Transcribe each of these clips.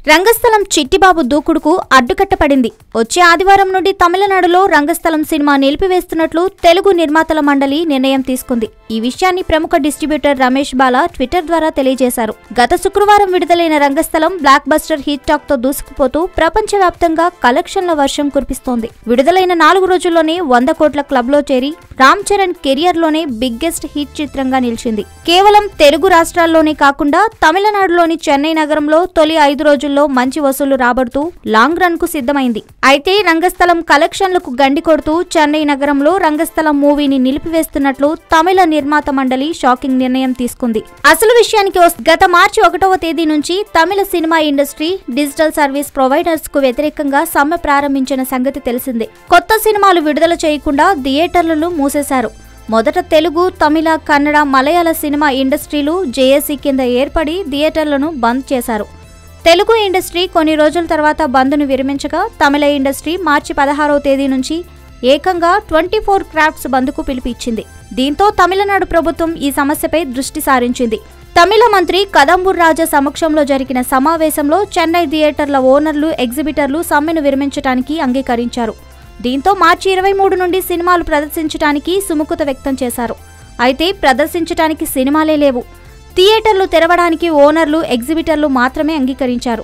రంగస్థలం చిట్టిబాబు దూకుడుకు అడ్డుకట్టపడింది. వచ్చే ఆదివారం నుండి తమిళనాడులో రంగస్థలం సినిమా నిలిపివేస్తున్నట్లు తెలుగు నిర్మాతల మండలి నిర్ణయం తీసుకుంది. ఈ విషయాన్ని ప్రముఖ డిస్ట్రిబ్యూటర్ రమేష్ బాలా ట్విట్టర్ ద్వారా తెలియజేశారు. గత శుక్రవారం విడుదలైన రంగస్థలం బ్లాక్ బస్టర్ హిట్ టాక్ తో దూసుకుపోతూ ప్రపంచవ్యాప్తంగా కలెక్షన్ల వర్షం కురిపిస్తోంది. విడుదలైన 4 రోజుల్లోనే 100 కోట్ల క్లబ్ లో చేరి రామ్ చరణ్ కెరియర్ లోనే బిగ్గెస్ట్ హిట్ చిత్రంగా నిలిచింది. కేవలం తెలుగు రాష్ట్రాల్లోనే కాకుండా తమిళనాడులోని చెన్నై నగరంలో తొలి 5 రోజుల్లో మంచి వసూలు రాబడుతూ లాంగ్ రన్ కు సిద్ధమైంది. అయితే రంగస్థలం కలెక్షన్లకు గండి కొడుతూ చెన్నై నగరంలో రంగస్థలం మూవీని నిలిపివేస్తున్నట్లు తమిళ నిర్మాత మండలి షాకింగ్ నిర్ణయం తీసుకుంది. అసలు విషయానికి గత మార్చి 1వ తేదీ నుంచి తమిళ cinema industry digital service providers కు వ్యతిరేకంగా సమ్మె ప్రారంభించిన సంగతి తెలిసిందే. కొత్త సినిమాలు విడుదల చేయకుండా థియేటర్లను మూసేశారు. మొదట తెలుగు, తమిళ, కన్నడ, మలయాళ సినిమా ఇండస్ట్రీలు జేఏసీ కింద ఏర్పడి థియేటర్లను బంద్ చేశారు. తెలుగు ఇండస్ట్రీ కొన్ని రోజుల తర్వాత బంద్ను విరమించగా తమిళ ఇండస్ట్రీ మార్చి 16వ తేదీ నుంచి ఏకంగా 24 క్రాఫ్ట్స్ బంద్కు పిలుపు ఇచ్చింది. దీంతో తమిళనాడు ప్రభుత్వం ఈ సమస్యపై దృష్టి సారించింది. తమిళ మంత్రి కదంబూర్ రాజా సమక్షంలో జరిగిన సమావేశంలో చెన్నై థియేటర్ల ఓనర్లు, ఎగ్జిబిటర్లు సమ్మెను విరమించడానికి అంగీకరించారు. దీంతో మార్చి 23 నుండి సినిమాలు ప్రదర్శించడానికి సుముఖత వ్యక్తం చేశారు. అయితే ప్రదర్శించడానికి సినిమాలే లేవు. థియేటర్లు తెరవడానికి ఓనర్లు, ఎగ్జిబిటర్లు మాత్రమే అంగీకరించారు.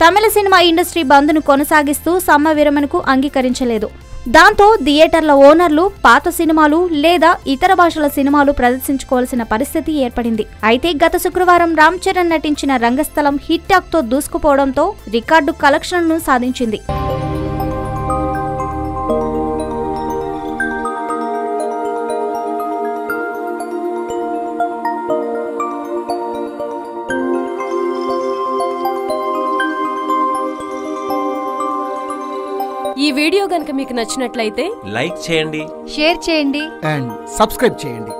తమిళ సినిమా ఇండస్ట్రీ బంద్ను కొనసాగిస్తూ సమ్మె విరమణకు అంగీకరించలేదు. దాంతో థియేటర్ల ఓనర్లు పాత సినిమాలు లేదా ఇతర భాషల సినిమాలు ప్రదర్శించుకోవాల్సిన పరిస్థితి ఏర్పడింది. అయితే గత శుక్రవారం రామ్ చరణ్ నటించిన రంగస్థలం హిట్ టాక్ తో దూసుకుపోవడంతో రికార్డు కలెక్షన్లను సాధించింది. ఈ వీడియో గనుక మీకు నచ్చినట్లయితే లైక్ చేయండి, షేర్ చేయండి అండ్ సబ్స్క్రైబ్ చేయండి.